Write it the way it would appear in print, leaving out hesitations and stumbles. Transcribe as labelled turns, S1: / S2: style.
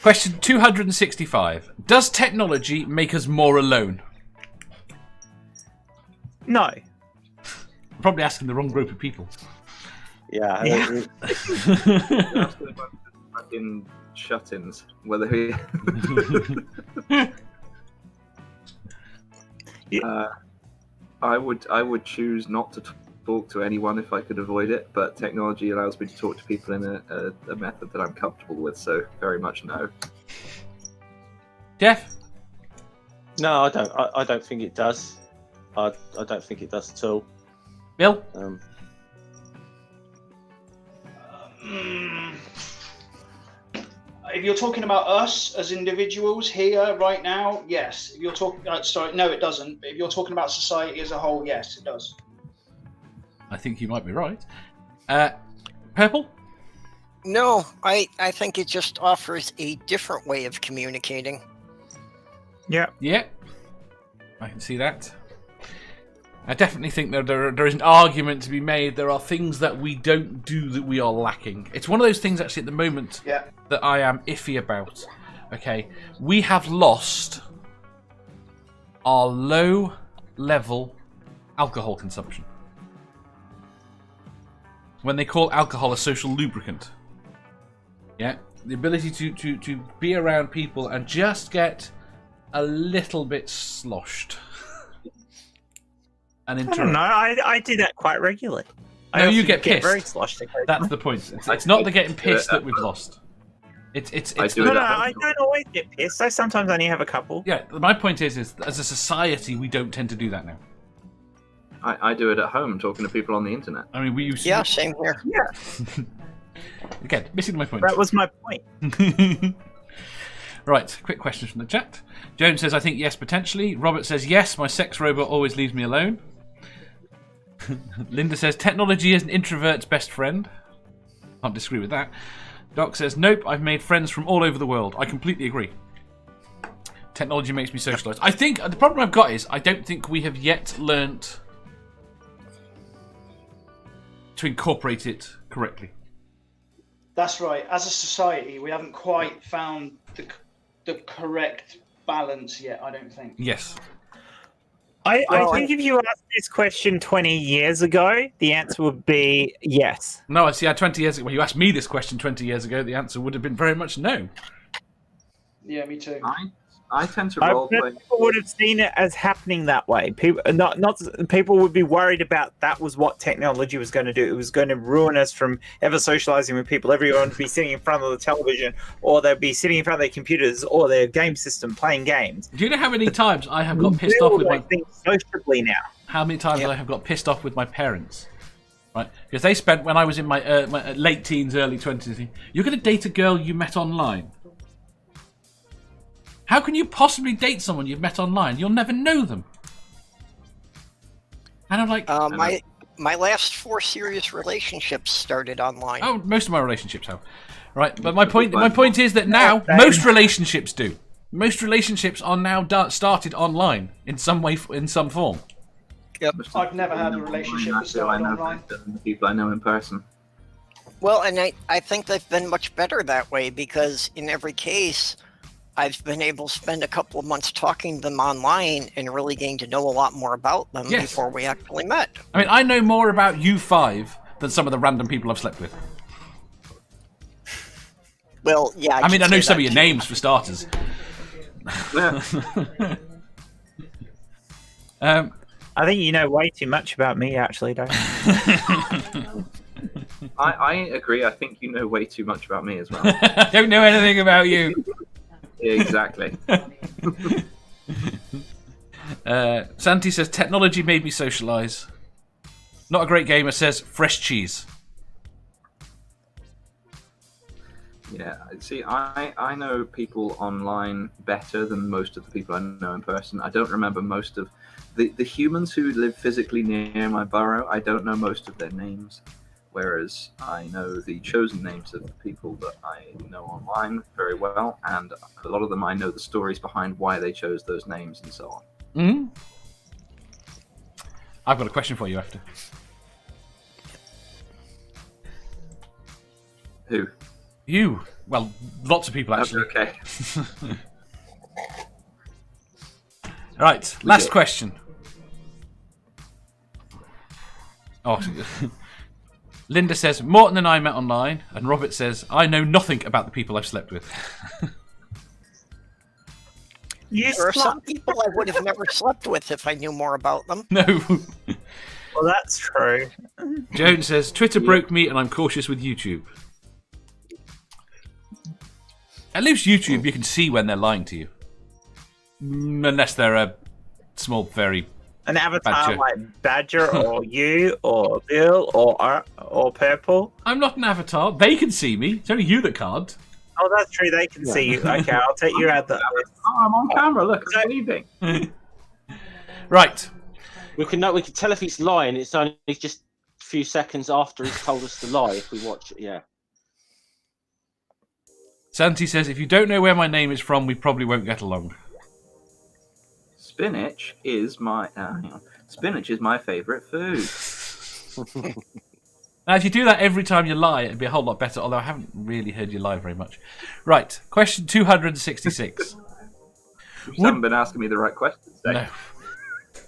S1: Question 265. Does technology make us more alone?
S2: No.
S1: I'm probably asking the wrong group of people.
S3: Yeah.
S2: Yeah.
S3: Fucking shut-ins. Whether he... I would choose not to talk to anyone if I could avoid it, but technology allows me to talk to people in a method that I'm comfortable with, so very much no.
S1: Jeff?
S4: No, I don't. I don't think it does. I don't think it does at all.
S1: Bill?
S5: If you're talking about us as individuals here right now, yes. If you're talking, sorry, no, it doesn't. But if you're talking about society as a whole, yes, it does.
S1: I think you might be right. Purple?
S6: No, I think it just offers a different way of communicating.
S2: Yeah.
S1: Yeah. I can see that. I definitely think there is an argument to be made. There are things that we don't do that we are lacking. It's one of those things actually at the moment that I am iffy about. Okay, we have lost our low-level alcohol consumption. When they call alcohol a social lubricant. Yeah, the ability to be around people and just get a little bit sloshed.
S2: I don't know. I do that quite regularly.
S1: No, you get pissed.
S2: Very sloshed.
S1: That's the point. It's not the getting pissed that we've lost. It's
S3: I
S2: don't always get pissed. I sometimes only have a couple.
S1: Yeah, my point is as a society, we don't tend to do that now.
S3: I do it at home, talking to people on the internet.
S1: I mean, we used to...
S6: Yeah, same here.
S2: Yeah.
S1: Again, missing my point.
S2: That was my point.
S1: Right, quick question from the chat. Joan says, I think yes, potentially. Robert says, yes, my sex robot always leaves me alone. Linda says, technology is an introvert's best friend. Can't disagree with that. Doc says, nope, I've made friends from all over the world. I completely agree. Technology makes me socialise. I think the problem I've got is I don't think we have yet learnt to incorporate it correctly.
S5: That's right. As a society, we haven't quite found the correct balance yet, I don't think.
S1: Yes.
S2: I think if you asked this question 20 years ago, the answer would be yes.
S1: No, I see. 20 years ago, when you asked me this question 20 years ago, the answer would have been very much no.
S5: Yeah, me too.
S3: I tend to role play.
S2: People would have seen it as happening that way. People, people would be worried about that was what technology was going to do. It was going to ruin us from ever socializing with people. Everyone would be sitting in front of the television, or they'd be sitting in front of their computers or their game system playing games.
S1: Do you know how many times I have got pissed off with my...
S2: sociably now.
S1: How many times I have got pissed off with my parents? Right, because they spent, when I was in my late teens, early 20s, you're going to date a girl you met online. How can you possibly date someone you've met online? You'll never know them. And I'm like...
S6: my last 4 serious relationships started online.
S1: Oh, most of my relationships have. Right, but my point is that now, most relationships do. Most relationships are now started online, in some way, in some form.
S6: Yep.
S5: I've never had a relationship that started online.
S3: The people I know in person.
S6: Well, and I think they've been much better that way, because in every case, I've been able to spend a couple of months talking to them online and really getting to know a lot more about them before we actually met.
S1: I mean, I know more about you 5 than some of the random people I've slept with.
S6: Well, yeah.
S1: I mean, I know some of your names for starters.
S2: I think you know way too much about me, actually, don't you?
S3: I agree. I think you know way too much about me as well.
S1: I don't know anything about you.
S3: Yeah, exactly.
S1: Santi says, technology made me socialise. Not a great gamer says, fresh cheese.
S3: Yeah, see, I know people online better than most of the people I know in person. I don't remember most of the humans who live physically near my borough. I don't know most of their names, whereas I know the chosen names of the people that I know online very well, and a lot of them I know the stories behind why they chose those names and so on.
S1: Mm-hmm. I've got a question for you after.
S3: Who?
S1: You. Well, lots of people actually.
S3: Okay.
S1: Right, last question. Oh, Linda says, Morton and I met online, and Robert says, I know nothing about the people I've slept with.
S6: There are some people I would have never slept with if I knew more about them.
S1: No.
S2: Well, that's true.
S1: Joan says, Twitter broke me and I'm cautious with YouTube. At least YouTube, you can see when they're lying to you. Unless they're a small, very...
S2: An avatar
S1: Badger.
S2: like Badger or you or Bill or Purple.
S1: I'm not an avatar. They can see me. It's only you that can't.
S2: Oh, that's true. They can see you. Okay, I'll take you out.
S3: Oh, I'm on camera. Look, I'm leaving.
S1: Right.
S4: We can tell if he's lying. It's only just a few seconds after he's told us to lie if we watch it. Yeah.
S1: Santi says, if you don't know where my name is from, we probably won't get along.
S3: Spinach is my spinach is my favourite food.
S1: Now, if you do that every time you lie, it'd be a whole lot better, although I haven't really heard you lie very much. Right, question 266.
S3: You haven't been asking me the right questions, Dave.
S1: No.